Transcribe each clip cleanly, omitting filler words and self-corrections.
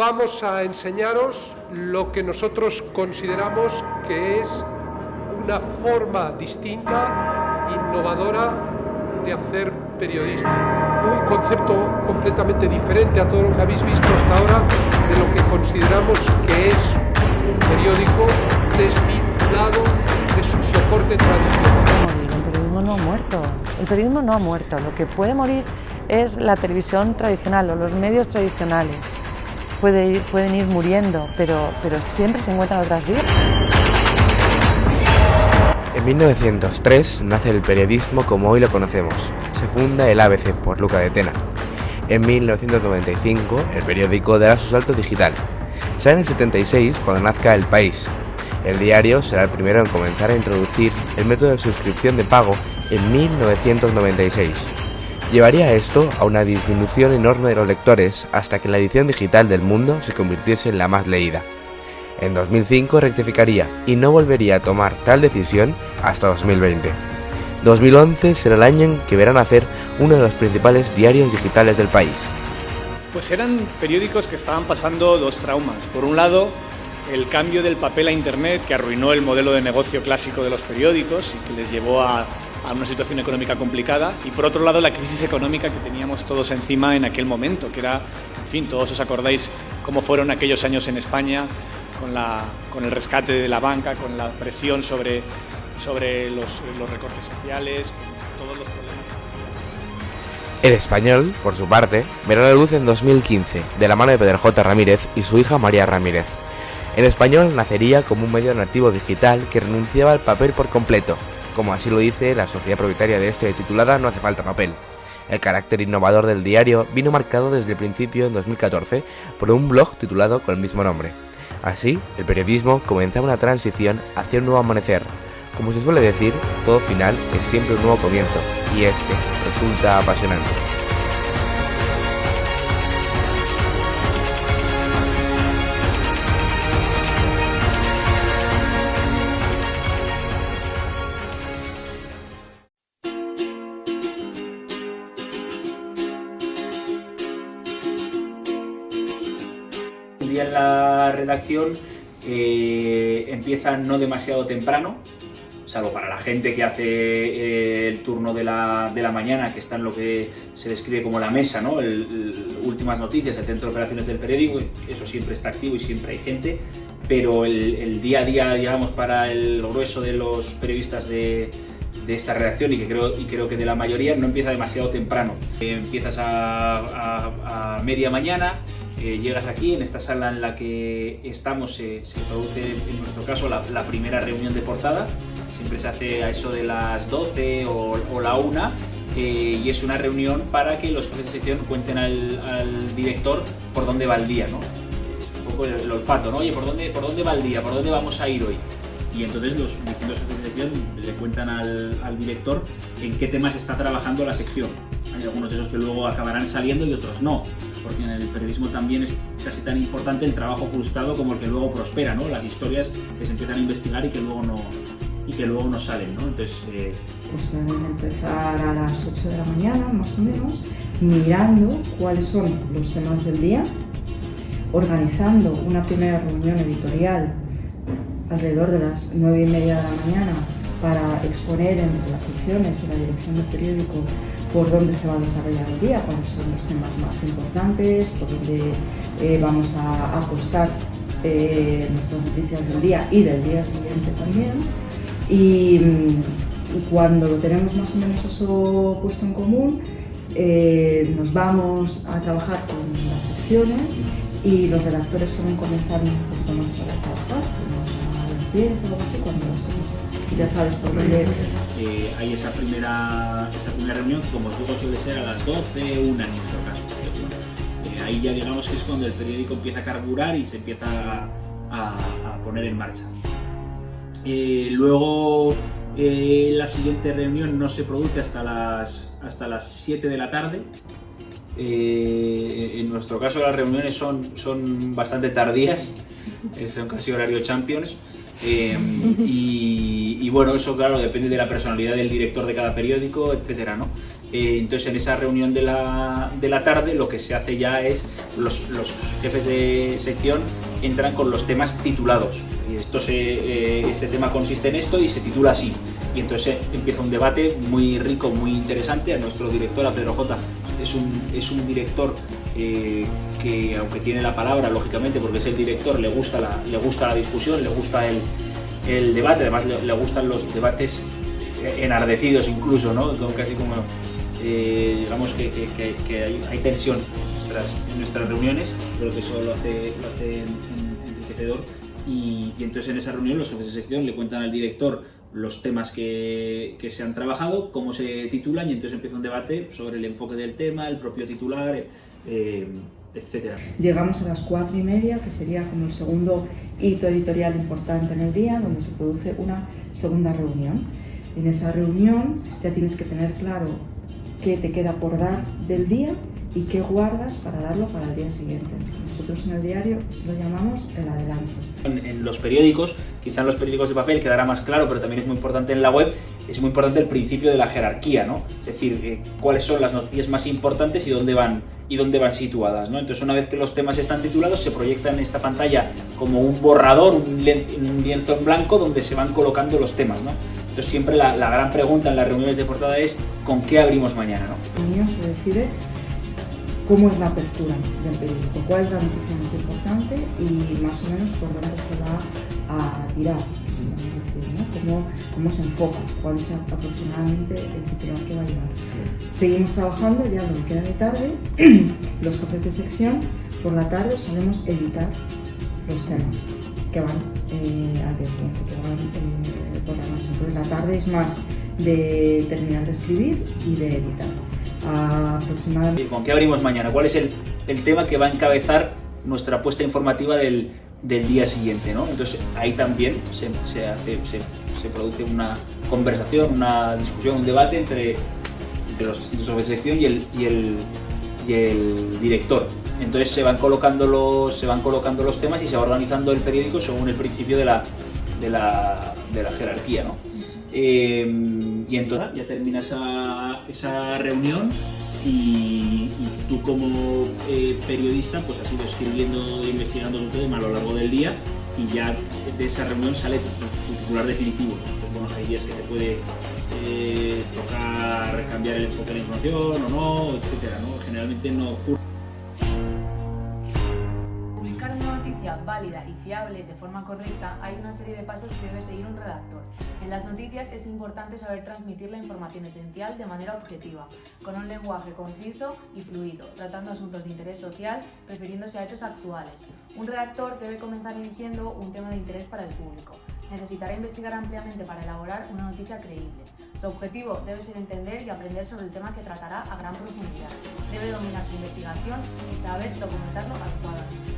vamos a enseñaros lo que nosotros consideramos que es una forma distinta, innovadora de hacer periodismo. Un concepto completamente diferente a todo lo que habéis visto hasta ahora de lo que consideramos que es un periódico desvinculado de su soporte tradicional. El periodismo no ha muerto. El periodismo no ha muerto. Lo que puede morir es la televisión tradicional o los medios tradicionales. Pueden ir muriendo, pero siempre se encuentran otras vías. En 1903 nace el periodismo como hoy lo conocemos. Se funda el ABC por Luca de Tena. En 1995 el periódico dará su salto digital. Será en el 76 cuando nazca El País. El diario será el primero en comenzar a introducir el método de suscripción de pago en 1996. Llevaría esto a una disminución enorme de los lectores hasta que la edición digital del Mundo se convirtiese en la más leída. En 2005 rectificaría y no volvería a tomar tal decisión hasta 2020. 2011 será el año en que verá nacer uno de los principales diarios digitales del país. Pues eran periódicos que estaban pasando dos traumas. Por un lado, el cambio del papel a Internet, que arruinó el modelo de negocio clásico de los periódicos y que les llevó a una situación económica complicada, y por otro lado la crisis económica que teníamos todos encima en aquel momento, que era, en fin, todos os acordáis cómo fueron aquellos años en España con el rescate de la banca, con la presión sobre los recortes sociales, con todos los problemas. El Español, por su parte, verá la luz en 2015, de la mano de Pedro J. Ramírez y su hija María Ramírez. El Español nacería como un medio nativo digital que renunciaba al papel por completo, como así lo dice la sociedad propietaria de este, titulada No hace falta papel. El carácter innovador del diario vino marcado desde el principio, en 2014, por un blog titulado con el mismo nombre. Así, el periodismo comenzaba una transición hacia un nuevo amanecer. Como se suele decir, todo final es siempre un nuevo comienzo, y este resulta apasionante. Un día en la redacción empieza no demasiado temprano, salvo para la gente que hace el turno de la mañana, que está en lo que se describe como la mesa, ¿no? Últimas noticias, el centro de operaciones del periódico, eso siempre está activo y siempre hay gente, pero el día a día, digamos, para el grueso de los periodistas de esta redacción y creo que de la mayoría, no empieza demasiado temprano. Empiezas a media mañana, llegas aquí, en esta sala en la que estamos, se produce en nuestro caso la primera reunión de portada. Siempre se hace a eso de las 12 o la 1 y es una reunión para que los jefes de sección cuenten al director por dónde va el día, ¿no? Un poco el olfato, ¿no? Oye, ¿por dónde va el día? ¿Por dónde vamos a ir hoy? Y entonces los distintos jefes de sección le cuentan al director en qué temas está trabajando la sección. Hay algunos de esos que luego acabarán saliendo y otros no, porque en el periodismo también es casi tan importante el trabajo frustrado como el que luego prospera, ¿no? Las historias que se empiezan a investigar y que luego no salen, ¿no? Entonces, pues pueden empezar a las 8 de la mañana, más o menos, mirando cuáles son los temas del día, organizando una primera reunión editorial alrededor de las 9:30 de la mañana para exponer entre las secciones y la dirección del periódico por dónde se va a desarrollar el día, cuáles son los temas más importantes, por dónde vamos a apostar nuestras noticias del día y del día siguiente también. Y cuando lo tenemos más o menos eso puesto en común, nos vamos a trabajar con las secciones y los redactores suelen comenzar un poquito más a trabajar, a las 10 o algo así, cuando las cosas ya sabes por dónde. Hay esa primera reunión, como luego suele ser a las 12, 1 en nuestro caso. Ahí ya digamos que es cuando el periódico empieza a carburar y se empieza a poner en marcha. Luego la siguiente reunión no se produce hasta las 7 de la tarde. En nuestro caso las reuniones son bastante tardías, son casi horario Champions, y Y bueno, eso claro, depende de la personalidad del director de cada periódico, etcétera, ¿no? Entonces en esa reunión de la tarde lo que se hace ya es los jefes de sección entran con los temas titulados. Y este tema consiste en esto y se titula así. Y entonces empieza un debate muy rico, muy interesante. A nuestro director, a Pedro J, es un director que, aunque tiene la palabra, lógicamente, porque es el director, le gusta la discusión, le gusta el debate, además le gustan los debates enardecidos incluso, ¿no? Casi como, digamos que hay tensión en nuestras reuniones, pero que eso lo hace enriquecedor. Y entonces en esa reunión los jefes de sección le cuentan al director los temas que se han trabajado, cómo se titulan, y entonces empieza un debate sobre el enfoque del tema, el propio titular, etcétera. Llegamos a las 4:30, que sería como el segundo hito editorial importante en el día, donde se produce una segunda reunión. En esa reunión ya tienes que tener claro qué te queda por dar del día y qué guardas para darlo para el día siguiente. Nosotros en el diario eso lo llamamos el adelanto. En los periódicos, quizá en los periódicos de papel quedará más claro, pero también es muy importante en la web, es muy importante el principio de la jerarquía, ¿no? Es decir, cuáles son las noticias más importantes y dónde van situadas, ¿no? Entonces, una vez que los temas están titulados, se proyecta en esta pantalla como un borrador, un lienzo en blanco donde se van colocando los temas, ¿no? Entonces, siempre la gran pregunta en las reuniones de portada es ¿con qué abrimos mañana, ¿no? El mío se decide cómo es la apertura del periódico, cuál es la noticia más importante y más o menos por dónde se va a tirar, ¿no? Cómo se enfoca, cuál es aproximadamente el titular que va a llevar. Seguimos trabajando ya lo que queda de tarde. Los jefes de sección por la tarde solemos editar los temas que van al día siguiente, que van por la noche. Entonces la tarde es más de terminar de escribir y de editar. Aproximadamente. ¿Con qué abrimos mañana? ¿Cuál es el tema que va a encabezar nuestra apuesta informativa del día siguiente, ¿no? Entonces ahí también se produce una conversación, una discusión, un debate entre los distintos jefes de sección y el director. Entonces se van colocando los temas y se va organizando el periódico según el principio de la jerarquía, ¿no? Y entonces ya termina esa reunión y tú como periodista pues has ido escribiendo e investigando tu tema a lo largo del día y ya de esa reunión sale tu titular definitivo. Entonces, bueno, hay días que te puede tocar cambiar el enfoque de la información o no, etcétera, ¿no? Generalmente no ocurre. Válida y fiable de forma correcta, hay una serie de pasos que debe seguir un redactor. En las noticias es importante saber transmitir la información esencial de manera objetiva, con un lenguaje conciso y fluido, tratando asuntos de interés social, refiriéndose a hechos actuales. Un redactor debe comenzar eligiendo un tema de interés para el público. Necesitará investigar ampliamente para elaborar una noticia creíble. Su objetivo debe ser entender y aprender sobre el tema que tratará a gran profundidad. Debe dominar su investigación y saber documentarlo adecuadamente.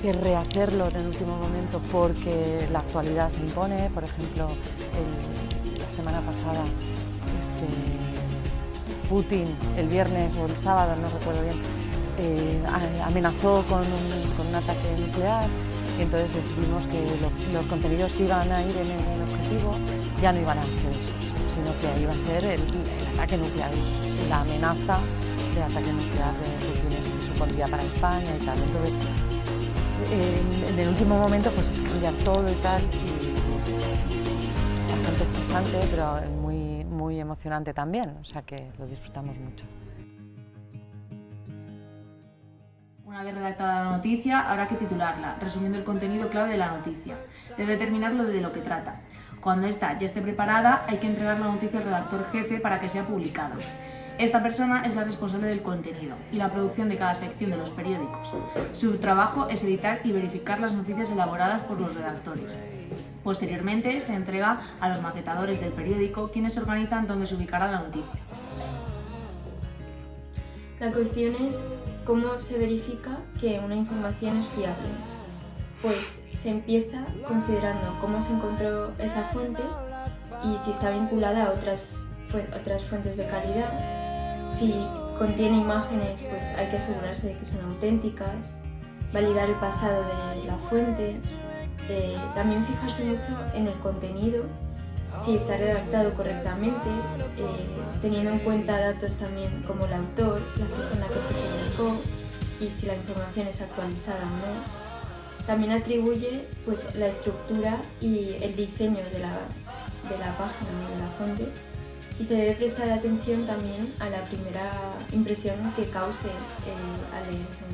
Que rehacerlo en el último momento porque la actualidad se impone. Por ejemplo, la semana pasada Putin, el viernes o el sábado, no recuerdo bien, amenazó con un ataque nuclear y entonces decidimos que los contenidos que iban a ir en el objetivo ya no iban a ser esos, sino que iba a ser el ataque nuclear, la amenaza de ataque nuclear de Putin que supondría para España y tal. Entonces, en el último momento pues es cambiar todo y tal, y es bastante estresante pero muy, muy emocionante también, o sea que lo disfrutamos mucho. Una vez redactada la noticia, habrá que titularla, resumiendo el contenido clave de la noticia. Debe determinarlo de lo que trata. Cuando esta ya esté preparada, hay que entregar la noticia al redactor jefe para que sea publicada. Esta persona es la responsable del contenido y la producción de cada sección de los periódicos. Su trabajo es editar y verificar las noticias elaboradas por los redactores. Posteriormente se entrega a los maquetadores del periódico, quienes organizan dónde se ubicará la noticia. La cuestión es cómo se verifica que una información es fiable. Pues se empieza considerando cómo se encontró esa fuente y si está vinculada a otras fuentes de calidad. Si contiene imágenes, pues hay que asegurarse de que son auténticas, validar el pasado de la fuente, también fijarse mucho en el contenido si está redactado correctamente, teniendo en cuenta datos también como el autor, la fecha en la que se publicó y si la información es actualizada o no. También atribuye pues, la estructura y el diseño de la página o de la fuente, y se debe prestar atención también a la primera impresión que cause al leerse.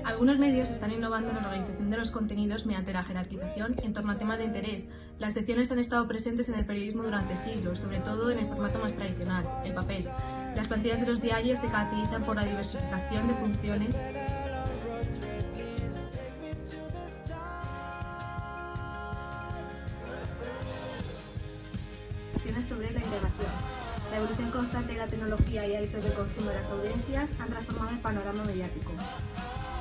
Algunos medios están innovando en la organización de los contenidos mediante la jerarquización en torno a temas de interés. Las secciones han estado presentes en el periodismo durante siglos, sobre todo en el formato más tradicional, el papel. Las plantillas de los diarios se caracterizan por la diversificación de funciones sobre la integración. La evolución constante de la tecnología y hábitos de consumo de las audiencias han transformado el panorama mediático.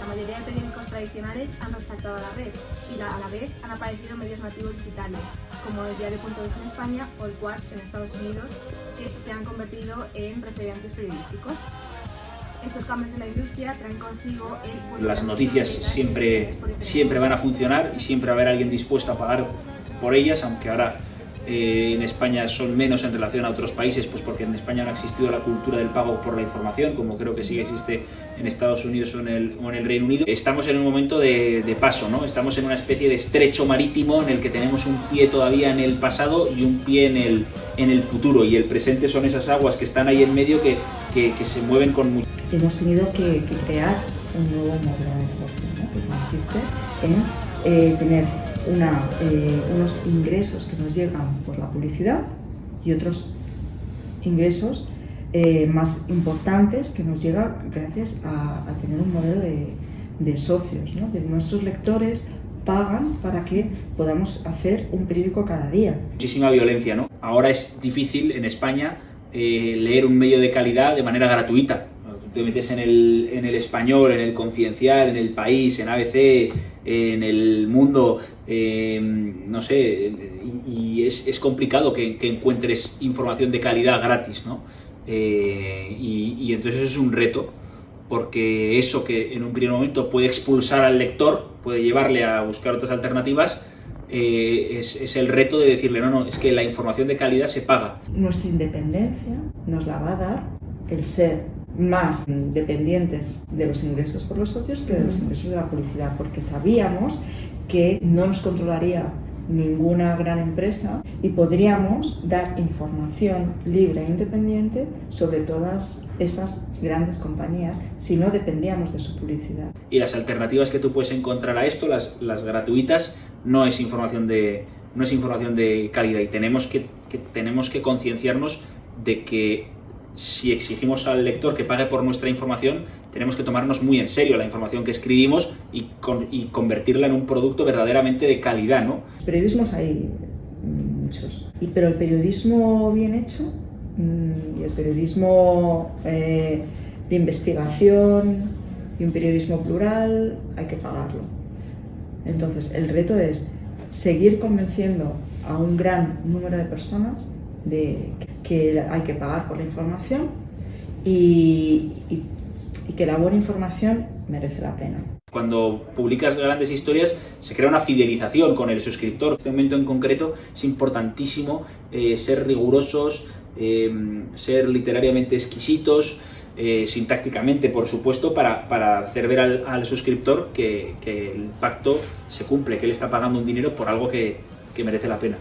La mayoría de periódicos tradicionales han saltado a la red y a la vez han aparecido medios nativos digitales, como el Diario.es en España o el Quartz en Estados Unidos, que se han convertido en referentes periodísticos. Estos cambios en la industria traen consigo el... Las noticias siempre van a funcionar y siempre va a haber alguien dispuesto a pagar por ellas, aunque ahora en España son menos en relación a otros países, pues porque en España no ha existido la cultura del pago por la información, como creo que sí existe en Estados Unidos o en el Reino Unido. Estamos en un momento de paso, ¿no? Estamos en una especie de estrecho marítimo en el que tenemos un pie todavía en el pasado y un pie en el futuro, y el presente son esas aguas que están ahí en medio que se mueven con mucho. Hemos tenido que crear un nuevo modelo de negocio, ¿no? Que consiste en tener unos ingresos que nos llegan por la publicidad y otros ingresos más importantes que nos llegan gracias a tener un modelo de socios, ¿no? De nuestros lectores pagan para que podamos hacer un periódico cada día. Muchísima violencia, ¿no? Ahora es difícil en España leer un medio de calidad de manera gratuita. Te metes en el Español, en el Confidencial, en el País, en ABC, en el Mundo, no sé, y es complicado que encuentres información de calidad gratis, ¿no? Y entonces eso es un reto, porque eso que en un primer momento puede expulsar al lector, puede llevarle a buscar otras alternativas, es el reto de decirle, no, es que la información de calidad se paga. Nuestra independencia nos la va a dar el ser más dependientes de los ingresos por los socios que de los ingresos de la publicidad, porque sabíamos que no nos controlaría ninguna gran empresa y podríamos dar información libre e independiente sobre todas esas grandes compañías si no dependíamos de su publicidad. Y las alternativas que tú puedes encontrar a esto, las gratuitas, no es información de calidad, y tenemos que concienciarnos de que si exigimos al lector que pague por nuestra información, tenemos que tomarnos muy en serio la información que escribimos y convertirla en un producto verdaderamente de calidad, ¿no? Periodismos hay muchos, pero el periodismo bien hecho y el periodismo de investigación y un periodismo plural hay que pagarlo. Entonces el reto es seguir convenciendo a un gran número de personas de que hay que pagar por la información y que la buena información merece la pena. Cuando publicas grandes historias se crea una fidelización con el suscriptor. En este momento en concreto es importantísimo ser rigurosos, ser literariamente exquisitos, sintácticamente por supuesto, para hacer ver al suscriptor que el pacto se cumple, que él está pagando un dinero por algo que merece la pena.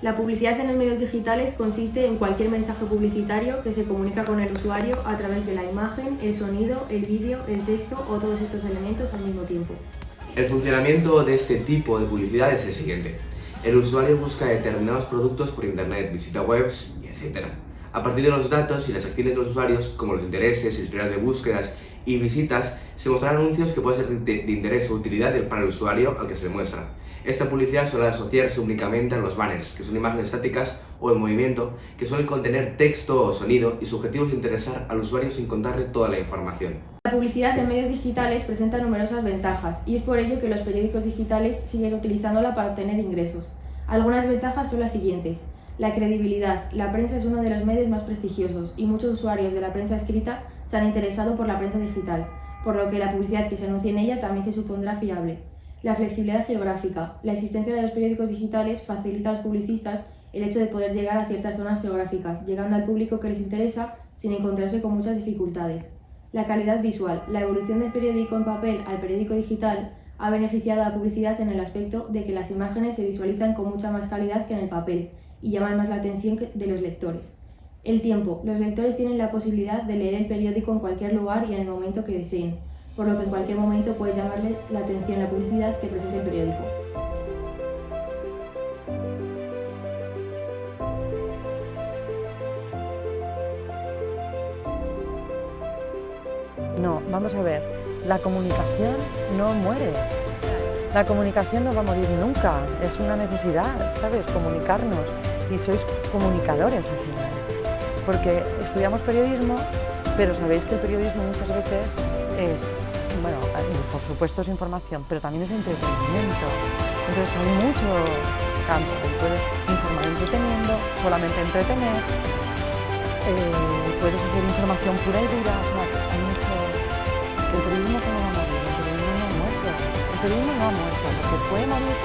La publicidad en los medios digitales consiste en cualquier mensaje publicitario que se comunica con el usuario a través de la imagen, el sonido, el vídeo, el texto o todos estos elementos al mismo tiempo. El funcionamiento de este tipo de publicidad es el siguiente. El usuario busca determinados productos por internet, visita webs, etc. A partir de los datos y las acciones de los usuarios, como los intereses, el historial de búsquedas y visitas, se mostrarán anuncios que pueden ser de interés o utilidad para el usuario al que se le muestra. Esta publicidad suele asociarse únicamente a los banners, que son imágenes estáticas o en movimiento, que suelen contener texto o sonido y su objetivo es interesar al usuario sin contarle toda la información. La publicidad en medios digitales presenta numerosas ventajas y es por ello que los periódicos digitales siguen utilizándola para obtener ingresos. Algunas ventajas son las siguientes. La credibilidad. La prensa es uno de los medios más prestigiosos y muchos usuarios de la prensa escrita se han interesado por la prensa digital, por lo que la publicidad que se anuncie en ella también se supondrá fiable. La flexibilidad geográfica. La existencia de los periódicos digitales facilita a los publicistas el hecho de poder llegar a ciertas zonas geográficas, llegando al público que les interesa sin encontrarse con muchas dificultades. La calidad visual. La evolución del periódico en papel al periódico digital ha beneficiado a la publicidad en el aspecto de que las imágenes se visualizan con mucha más calidad que en el papel y llaman más la atención de los lectores. El tiempo. Los lectores tienen la posibilidad de leer el periódico en cualquier lugar y en el momento que deseen, por lo que en cualquier momento puede llamarle la atención la publicidad que presenta el periódico. No, vamos a ver, la comunicación no muere. La comunicación no va a morir nunca, es una necesidad, ¿sabes? Comunicarnos, y sois comunicadores al final. Porque estudiamos periodismo, pero sabéis que el periodismo muchas veces es, bueno, por supuesto es información, pero también es entretenimiento. Entonces hay mucho campo, puedes informar entreteniendo, solamente entretener, puedes hacer información pura y dura, o sea, hay mucho. El periodismo no va a morir, el periodismo no ha muerto. El periodismo no ha muerto, lo que puede morir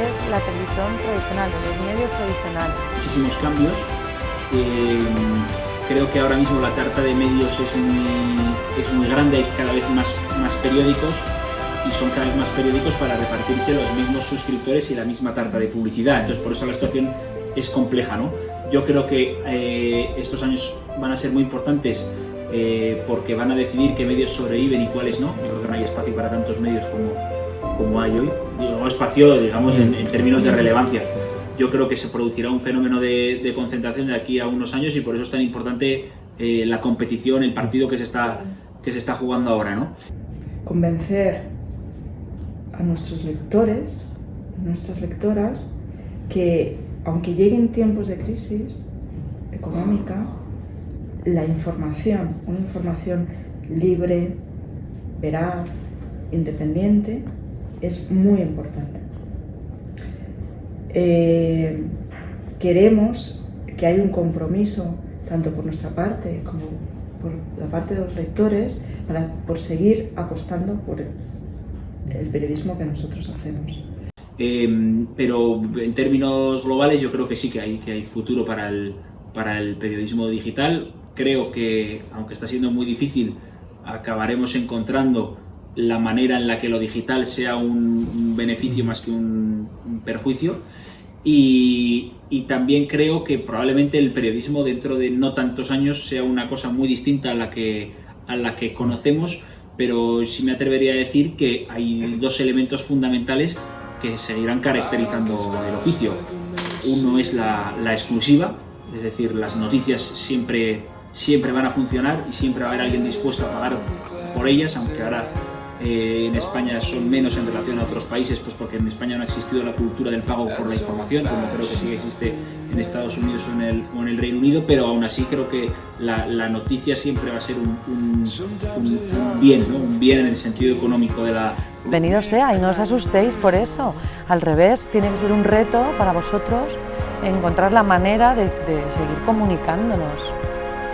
es la televisión tradicional, los medios tradicionales. Muchísimos cambios. Creo que ahora mismo la carta de medios es muy grande, hay cada vez más periódicos y son cada vez más periódicos para repartirse los mismos suscriptores y la misma tarta de publicidad. Entonces por eso la situación es compleja, ¿no? Yo creo que estos años van a ser muy importantes porque van a decidir qué medios sobreviven y cuáles no. Yo creo que no hay espacio para tantos medios como hay hoy. Digo, espacio, digamos, en términos de relevancia. Yo creo que se producirá un fenómeno de concentración de aquí a unos años y por eso es tan importante la competición, el partido que se está jugando ahora, ¿no? Convencer a nuestros lectores, a nuestras lectoras, que aunque lleguen tiempos de crisis económica, la información, una información libre, veraz, independiente, es muy importante. Queremos que haya un compromiso, tanto por nuestra parte como por la parte de los lectores, por seguir apostando por el periodismo que nosotros hacemos. Pero en términos globales yo creo que sí que hay futuro para el periodismo digital. Creo que, aunque está siendo muy difícil, acabaremos encontrando la manera en la que lo digital sea un beneficio más que un perjuicio. Y también creo que probablemente el periodismo dentro de no tantos años sea una cosa muy distinta a la que conocemos, pero sí me atrevería a decir que hay dos elementos fundamentales que seguirán caracterizando el oficio. Uno es la exclusiva, es decir, las noticias siempre van a funcionar y siempre va a haber alguien dispuesto a pagar por ellas, aunque ahora en España son menos en relación a otros países, pues porque en España no ha existido la cultura del pago por la información, como creo que sí existe en Estados Unidos o en el Reino Unido, pero aún así creo que la noticia siempre va a ser un bien, ¿no? Un bien en el sentido económico de la... Venido sea, y no os asustéis por eso. Al revés, tiene que ser un reto para vosotros encontrar la manera de seguir comunicándonos,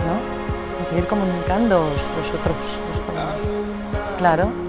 ¿no? De seguir comunicándoos vosotros. Claro.